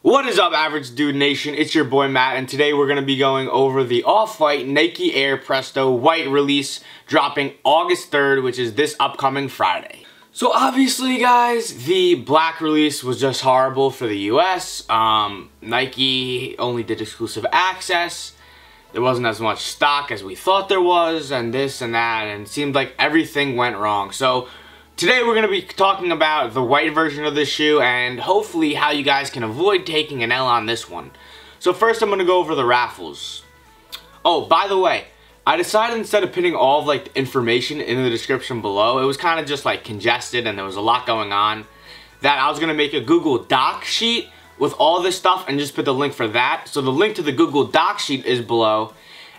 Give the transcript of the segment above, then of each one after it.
What is up, Average Dude Nation? It's your boy Matt, and today we're going to be going over the Off-White Nike Air Presto white release dropping August 3rd, which is this upcoming Friday. So obviously, guys, the black release was just horrible for the US. Nike only did exclusive access. There wasn't as much stock as we thought there was, and this and that, and it seemed like everything went wrong. So today we're going to be talking about the white version of this shoe and hopefully how you guys can avoid taking an L on this one. So first I'm going to go over the Raffles. Oh, by the way, I decided instead of putting all of like the information in the description below, it was kind of just like congested and there was a lot going on, that I was going to make a Google Doc sheet with all this stuff and just put the link for that. So the link to the Google Doc sheet is below.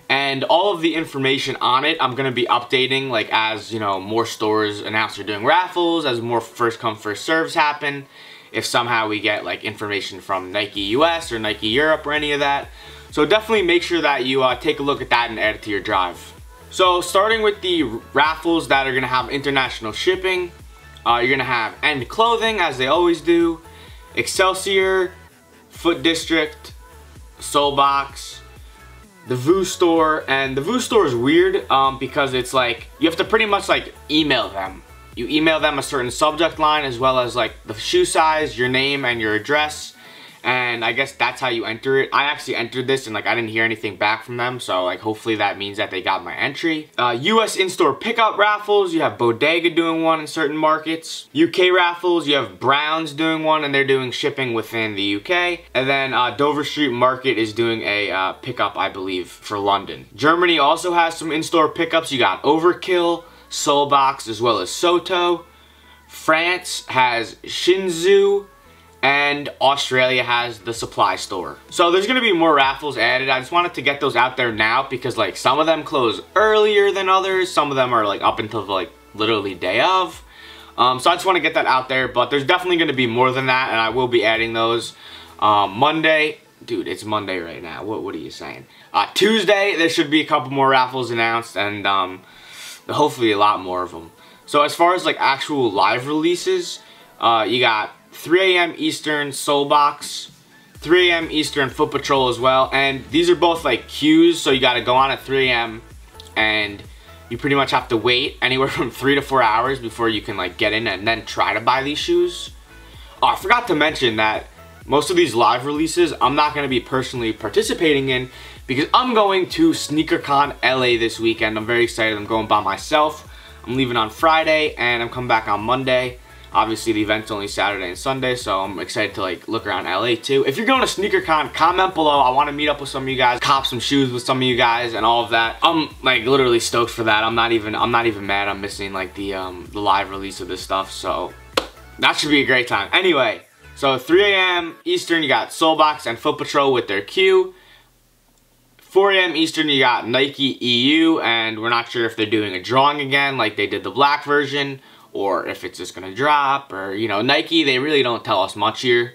And all of the information on it, I'm going to be updating, like, as, you know, more stores announce they're doing raffles, as more first come, first serves happen. If somehow we get, like, information from Nike US or Nike Europe or any of that. So definitely make sure that you take a look at that and add it to your drive. So starting with the raffles that are going to have international shipping, you're going to have End Clothing, as they always do, Excelsior, Foot District, Soulbox, the VU store. And the VU store is weird because it's like you have to pretty much like email them. You email them a certain subject line as well as like the shoe size, your name, and your address. And I guess that's how you enter it. I actually entered this and like I didn't hear anything back from them, so like hopefully that means that they got my entry. US in-store pickup raffles, you have Bodega doing one in certain markets. UK raffles, you have Browns doing one and they're doing shipping within the UK. And then Dover Street Market is doing a pickup, I believe, for London. Germany also has some in-store pickups. You got Overkill, Soulbox, as well as Soto. France has Shinzu, and Australia has the Supply Store. So there's going to be more raffles added. I just wanted to get those out there now because like some of them close earlier than others. Some of them are like up until like literally day of. So I just want to get that out there, but there's definitely going to be more than that, and I will be adding those. Monday, dude, it's Monday right now. What are you saying? Tuesday, there should be a couple more raffles announced, and hopefully a lot more of them. So as far as like actual live releases, you got 3 a.m. Eastern Soulbox, 3 a.m. Eastern Foot Patrol as well, and these are both like queues, so you got to go on at 3 a.m. and you pretty much have to wait anywhere from 3 to 4 hours before you can like get in and then try to buy these shoes. Oh, I forgot to mention that most of these live releases I'm not going to be personally participating in because I'm going to SneakerCon LA this weekend. I'm very excited. I'm going by myself. I'm leaving on Friday and I'm coming back on Monday. Obviously, the event's only Saturday and Sunday, so I'm excited to like look around LA too. If you're going to SneakerCon, comment below. I want to meet up with some of you guys, cop some shoes with some of you guys, and all of that. I'm like literally stoked for that. I'm not even mad I'm missing like the live release of this stuff. So that should be a great time. Anyway, so 3 a.m. Eastern, you got Soulbox and Foot Patrol with their queue. 4 a.m. Eastern, you got Nike EU, and we're not sure if they're doing a drawing again like they did the black version, or if it's just gonna drop, or, you know, Nike, they really don't tell us much here.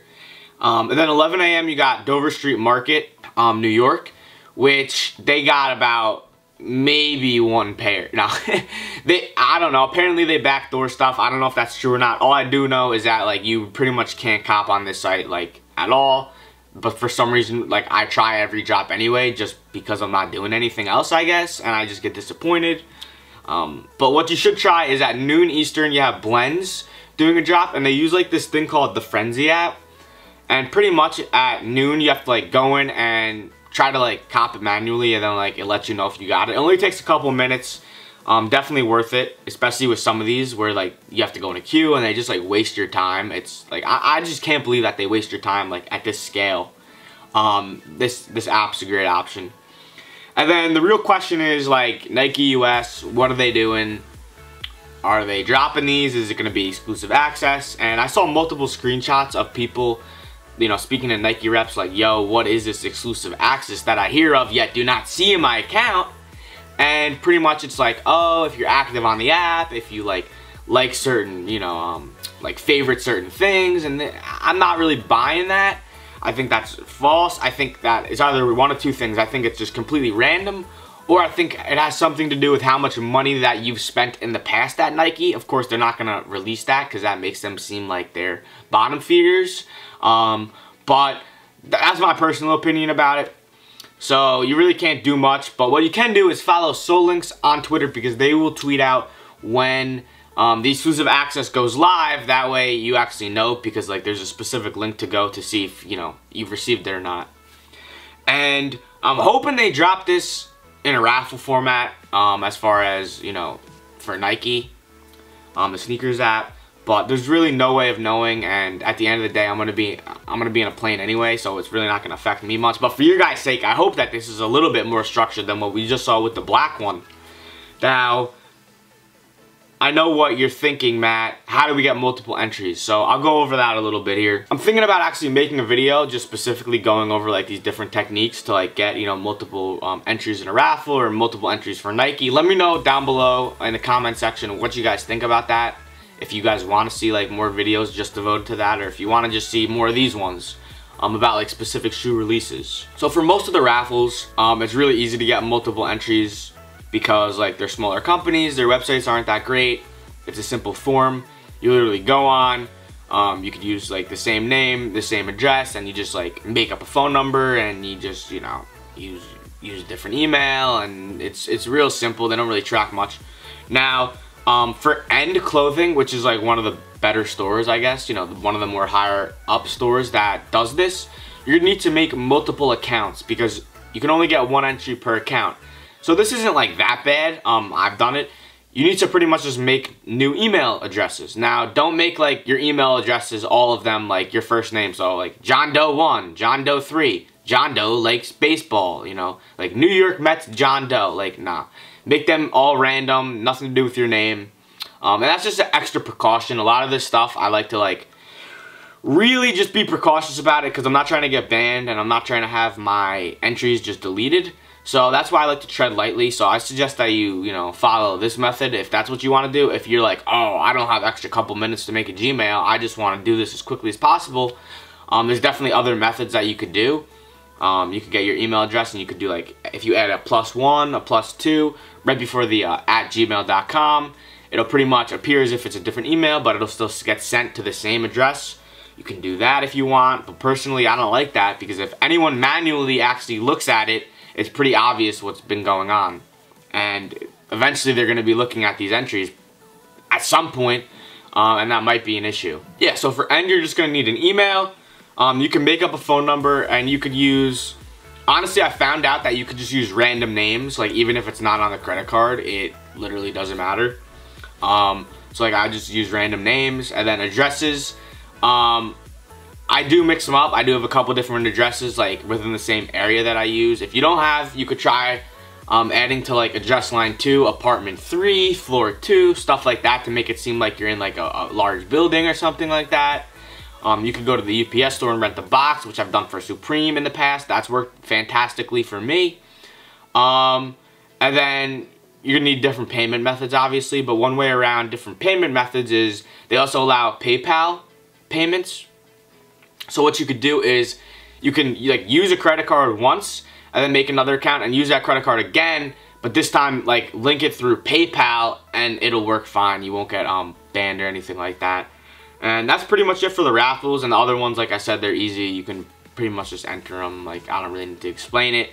And then 11 a.m. you got Dover Street Market, New York, which they got about maybe one pair. Now, I don't know, apparently they backdoor stuff. I don't know if that's true or not. All I do know is that, like, you pretty much can't cop on this site, like, at all. But for some reason, like, I try every drop anyway, just because I'm not doing anything else, I guess, and I just get disappointed. But what you should try is at noon Eastern, you have Blends doing a drop, and they use like this thing called the Frenzy app. And pretty much at noon, you have to like go in and try to like cop it manually, and then like it lets you know if you got it. It only takes a couple minutes. Definitely worth it, especially with some of these where like you have to go in a queue and they just like waste your time. It's like I just can't believe that they waste your time like at this scale. This app's a great option. And then the real question is, like, Nike US, what are they doing? Are they dropping these? Is it going to be exclusive access? And I saw multiple screenshots of people, you know, speaking to Nike reps like, yo, what is this exclusive access that I hear of yet do not see in my account? And pretty much it's like, oh, if you're active on the app, if you like certain, you know, like favorite certain things. And I'm not really buying that. I think that's false. I think that it's either one of two things. I think it's just completely random, or I think it has something to do with how much money that you've spent in the past at Nike. Of course, they're not going to release that because that makes them seem like they're bottom feeders. But that's my personal opinion about it. So you really can't do much, but what you can do is follow Solinks on Twitter, because they will tweet out when the exclusive access goes live. That way you actually know, because like there's a specific link to go to see if you've received it or not. And I'm hoping they drop this in a raffle format, as far as for Nike, the sneakers app. But there's really no way of knowing, and at the end of the day, I'm gonna be in a plane anyway, so it's really not gonna affect me much. But for your guys' sake, I hope that this is a little bit more structured than what we just saw with the black one. Now, I know what you're thinking, Matt. How do we get multiple entries? So I'll go over that a little bit here. I'm thinking about actually making a video just specifically going over like these different techniques to like get multiple entries in a raffle or multiple entries for Nike. Let me know down below in the comment section what you guys think about that. If you guys want to see like more videos just devoted to that, or if you want to just see more of these ones about like specific shoe releases. So for most of the raffles, it's really easy to get multiple entries because like they're smaller companies, their websites aren't that great. It's a simple form. You literally go on, you could use like the same name, the same address, and you just like make up a phone number, and you just use a different email, and it's real simple. They don't really track much. Now, for End Clothing, which is like one of the better stores, I guess, one of the more higher up stores that does this, you need to make multiple accounts because you can only get one entry per account. So this isn't like that bad. I've done it. You need to pretty much just make new email addresses. Now, don't make like your email addresses, all of them like your first name. So like John Doe 1, John Doe 3, John Doe likes baseball, like New York Mets John Doe, like nah. Make them all random, nothing to do with your name. And that's just an extra precaution. A lot of this stuff, I like to like really just be precautious about it because I'm not trying to get banned and I'm not trying to have my entries just deleted. So that's why I like to tread lightly. So I suggest that you follow this method if that's what you want to do. If you're like, oh, I don't have extra couple minutes to make a Gmail, I just want to do this as quickly as possible. There's definitely other methods that you could do. You could get your email address, and you could do like, if you add a +1, a +2 right before the @gmail.com, it'll pretty much appear as if it's a different email, but it'll still get sent to the same address. You can do that if you want, but personally I don't like that, because if anyone manually actually looks at it, it's pretty obvious what's been going on, and eventually they're going to be looking at these entries at some point, and that might be an issue. Yeah, so for End, you're just going to need an email. You can make up a phone number, and you could use, honestly, I found out that you could just use random names, like even if it's not on the credit card, it literally doesn't matter. So like I just use random names, and then addresses. I do mix them up. I do have a couple different addresses like within the same area that I use. If you don't have, you could try adding to like address line 2, apartment 3, floor 2, stuff like that to make it seem like you're in like a large building or something like that. You could go to the UPS store and rent the box, which I've done for Supreme in the past. That's worked fantastically for me. And then you're gonna need different payment methods, obviously, but one way around different payment methods is they also allow PayPal payments. So what you could do is you can like use a credit card once and then make another account and use that credit card again, but this time like link it through PayPal and it'll work fine. You won't get banned or anything like that. And that's pretty much it for the raffles, and the other ones, like I said, they're easy. You can pretty much just enter them. Like, I don't really need to explain it.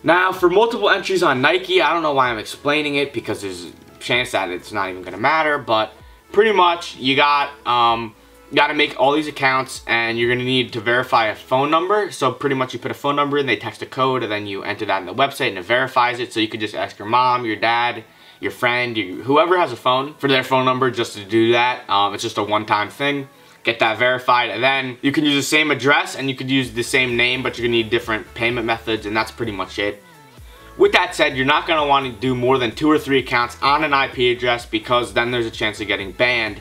Now, for multiple entries on Nike, I don't know why I'm explaining it, because there's a chance that it's not even going to matter, but pretty much you got to make all these accounts, and you're going to need to verify a phone number. So pretty much you put a phone number in, they text a code, and then you enter that in the website, and it verifies it. So you could just ask your mom, your dad, your friend, whoever has a phone, for their phone number just to do that. It's just a one-time thing. Get that verified, and then you can use the same address and you could use the same name, but you're gonna need different payment methods, and that's pretty much it. With that said, you're not gonna want to do more than 2 or 3 accounts on an IP address, because then there's a chance of getting banned.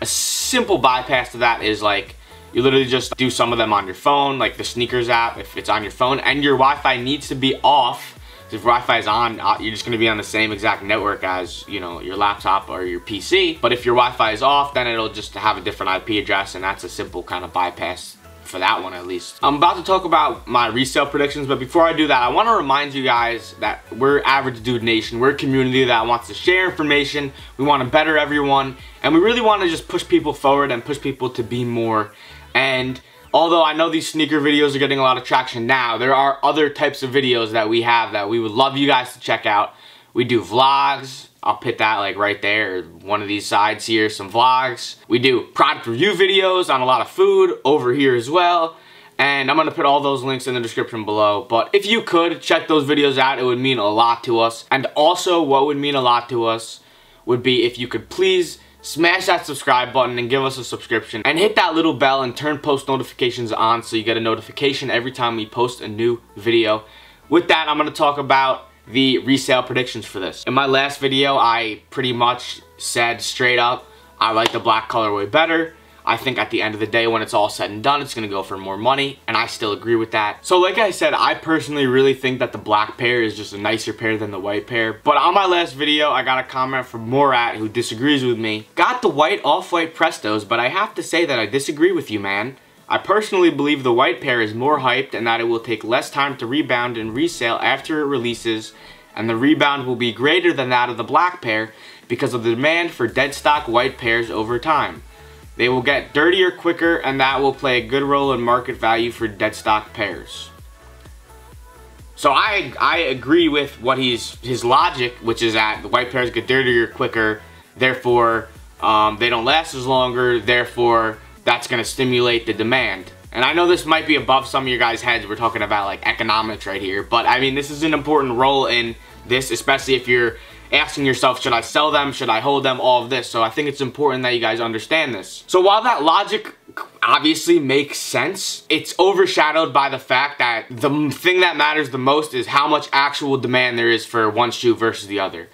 A simple bypass to that is like, you literally just do some of them on your phone, like the sneakers app, if it's on your phone, and your Wi-Fi needs to be off. If Wi-Fi is on, you're just going to be on the same exact network as, your laptop or your PC. But if your Wi-Fi is off, then it'll just have a different IP address, and that's a simple kind of bypass for that one, at least. I'm about to talk about my resale predictions, but before I do that, I want to remind you guys that we're Average Dude Nation. We're a community that wants to share information. We want to better everyone, and we really want to just push people forward and push people to be more. And although I know these sneaker videos are getting a lot of traction now, there are other types of videos that we have that we would love you guys to check out. We do vlogs. I'll put that like right there, one of these sides here, some vlogs. We do product review videos on a lot of food over here as well. And I'm going to put all those links in the description below. But if you could check those videos out, it would mean a lot to us. And also what would mean a lot to us would be if you could please smash that subscribe button and give us a subscription. And hit that little bell and turn post notifications on so you get a notification every time we post a new video. With that, I'm going to talk about the resale predictions for this. In my last video, I pretty much said straight up, I like the black colorway better. I think at the end of the day, when it's all said and done, it's gonna go for more money, and I still agree with that. So like I said, I personally really think that the black pair is just a nicer pair than the white pair. But on my last video, I got a comment from Morat who disagrees with me. Got the white off-white Prestos, but I have to say that I disagree with you, man. I personally believe the white pair is more hyped and that it will take less time to rebound and resale after it releases, and the rebound will be greater than that of the black pair because of the demand for dead stock white pairs over time. They will get dirtier quicker, and that will play a good role in market value for dead stock pairs. So I agree with what his logic, which is that the white pairs get dirtier quicker, therefore they don't last as longer, therefore that's going to stimulate the demand. And I know this might be above some of your guys' heads, we're talking about like economics right here, but I mean this is an important role in this, especially if you're asking yourself, should I sell them, should I hold them, all of this. So I think it's important that you guys understand this. So while that logic obviously makes sense, it's overshadowed by the fact that the thing that matters the most is how much actual demand there is for one shoe versus the other.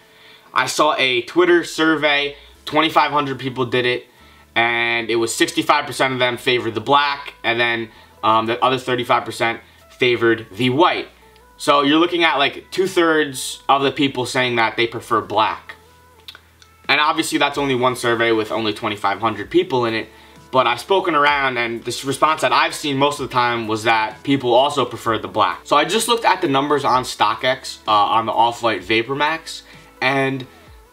I saw a Twitter survey, 2,500 people did it, and it was 65% of them favored the black, and then the other 35% favored the white. So you're looking at like 2/3 of the people saying that they prefer black. And obviously that's only one survey with only 2,500 people in it. But I've spoken around, and this response that I've seen most of the time was that people also preferred the black. So I just looked at the numbers on StockX on the Off-White VaporMax, and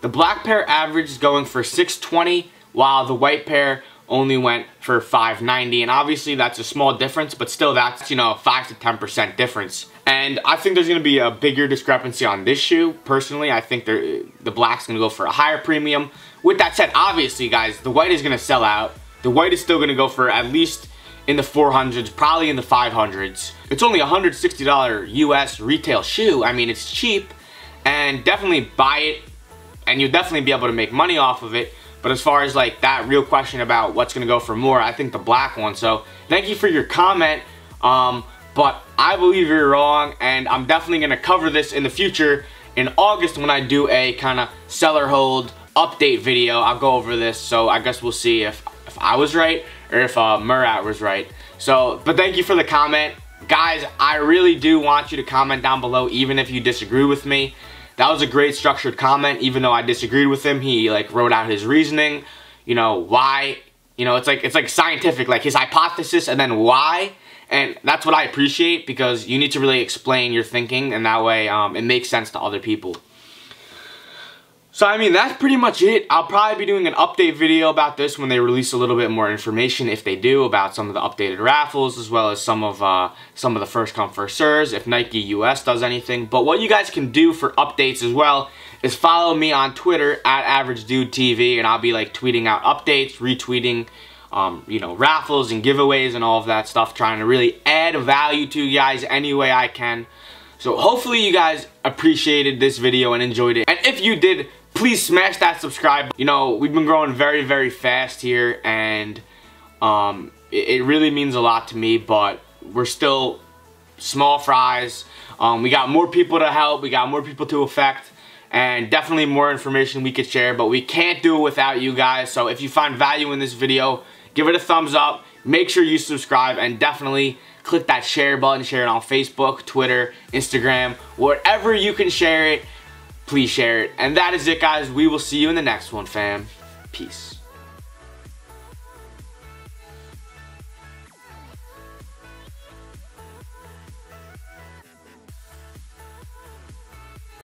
the black pair average is going for $620, while the white pair only went for $590, and obviously that's a small difference, but still that's, you know, 5 to 10% difference. And I think there's going to be a bigger discrepancy on this shoe. Personally, I think the black's going to go for a higher premium. With that said, obviously guys, the white is going to sell out. The white is still going to go for at least in the 400s, probably in the 500s. It's only a $160 US retail shoe. I mean, it's cheap, and definitely buy it, and you'll definitely be able to make money off of it. But as far as like that real question about what's going to go for more, I think the black one. So thank you for your comment. But I believe you're wrong, and I'm definitely going to cover this in the future in August when I do a kind of seller hold update video. I'll go over this, so I guess we'll see if I was right or if Murat was right. So, but thank you for the comment. Guys, I really do want you to comment down below even if you disagree with me. That was a great structured comment. Even though I disagreed with him, he like wrote out his reasoning, you know, why, you know, it's like scientific, like his hypothesis and then why. And that's what I appreciate, because you need to really explain your thinking, and that way it makes sense to other people. So I mean, that's pretty much it. I'll probably be doing an update video about this when they release a little bit more information, if they do, about some of the updated raffles, as well as some of the first come first serves, if Nike US does anything. But what you guys can do for updates as well is follow me on Twitter at AverageDudeTV, and I'll be like tweeting out updates, retweeting you know, raffles and giveaways and all of that stuff, trying to really add value to you guys any way I can. So hopefully you guys appreciated this video and enjoyed it. And if you did, please smash that subscribe. You know, we've been growing very, very fast here, and it really means a lot to me, but we're still small fries. We got more people to help, we got more people to affect, and definitely more information we could share, but we can't do it without you guys. So if you find value in this video, give it a thumbs up, make sure you subscribe, and definitely click that share button. Share it on Facebook, Twitter, Instagram, wherever you can share it, please share it. And that is it, guys. We will see you in the next one, fam. Peace.